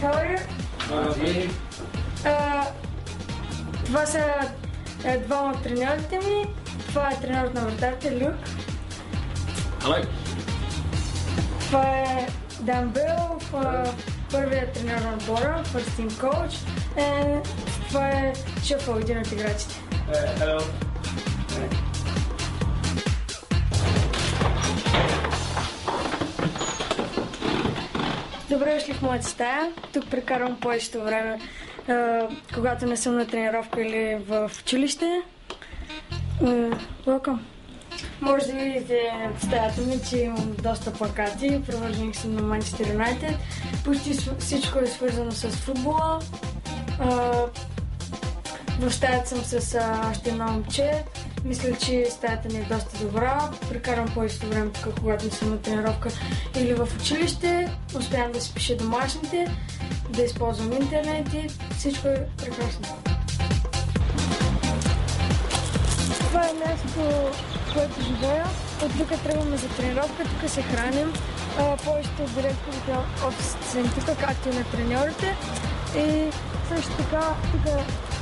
How are you? Това са двама от треньорите ми. Това е треньорът на вратарите, Люк. Hello. Това е Дан Белов, първият треньор на отбора, first team coach. Това е Шефъл, един от играчите. Hello. Добре дошли в моята стая. Тук прекарвам повечето време, когато не съм на тренировка или в училище. Welcome. Може да видите в стаята ми, че имам доста плакати. Привърженик съм на Манчестър Юнайтед. Почти всичко е свързано с футбола. В стаята съм с още едно момче. Мисля, че стаята ми е доста добра. Прекарвам повечето време тук, когато не съм на тренировка или в училище. Успявам да си пиша домашните, да използвам интернет и всичко е прекрасно. Това е място, в което живея. От тук тръгваме за тренировка, тук се храним. Повечето от директорите офисите са тук, както и на треньорите. И също така, тук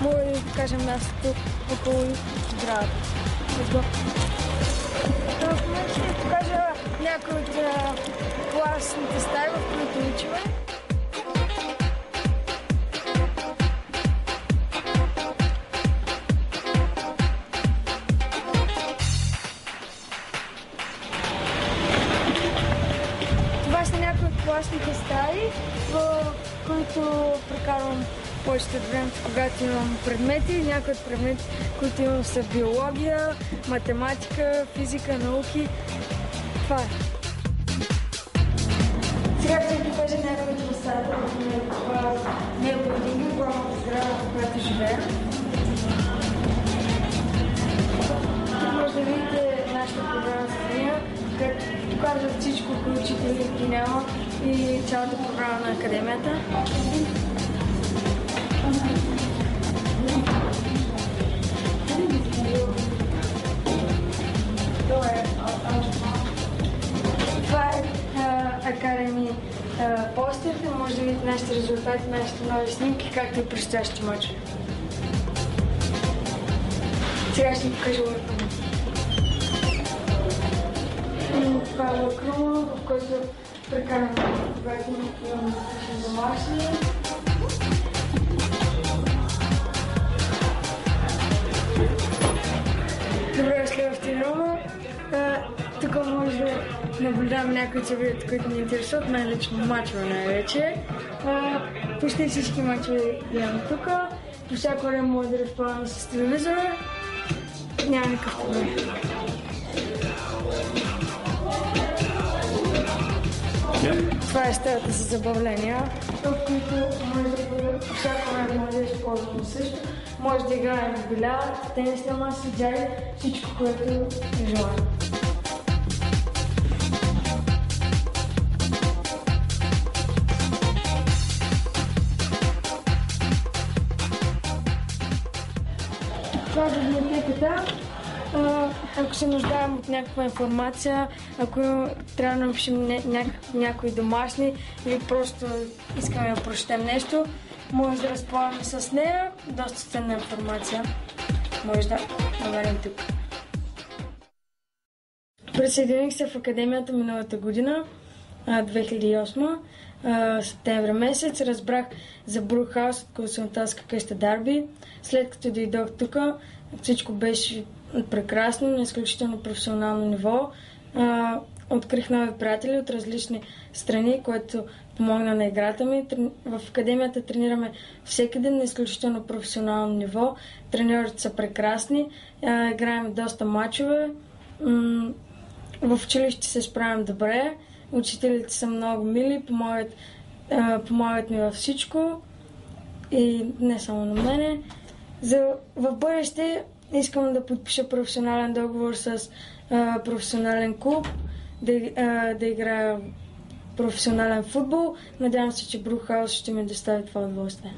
мога да ви покажа мястото около сградата. В момента ще ви покажа някои от класните стаи, в които учиме. Това са някои от класните стаи, в които прекарвам повечето от времето, когато имам предмети. Някои от предмети, които имам, са биология, математика, физика, науки. Това е. Сега ще ви покажа някои от фасадата. Това не е градинга, главната сграда, в която живея. Тук може да видите нашата програма с нея, където показват всичко, кои учители ги няма и цялата програма на академията. Това е Академи постерите. Може да видите нашите резултати, нашите нови снимки, както и предстоящи мачове. Сега ще ви покажа лъкрума. Това е лъкрума, в който прекарам когато имам домашни. Добре дошли в тренировка. Тук може да наблюдавам някои събития, които ме интересуват, най-лично мачове най-вече. Почти всички мачове гледам тук. По всяко време мога да разполагам с телевизора. Няма никакъв проблем. Това е стаята за забавления, в които може да по всяко време може да използвам също. Може да играем в билярд, тенисна маса, джай, всичко, което желаем. Това е библиотеката. Ако се нуждаем от някаква информация, ако трябва да напишем някои домашни или просто искаме да прочетем нещо, може да разполагаме с нея. Доста ценна информация може да намерим тук. Присъединих се в академията миналата година, 2008, септември месец. Разбрах за Брукхаус от консултантска къща Дарби. След като дойдох тук, всичко беше прекрасно, на изключително професионално ниво. Открих нови приятели от различни страни, което помогна на играта ми. В академията тренираме всеки ден на изключително професионално ниво. Треньорите са прекрасни, играем доста мачове. В училище се справям добре, учителите са много мили, помагат ми във всичко и не само на мене. В бъдеще искам да подпиша професионален договор с професионален клуб, да играя професионален футбол. Надявам се, че Брукхаус ще ми достави това удоволствие.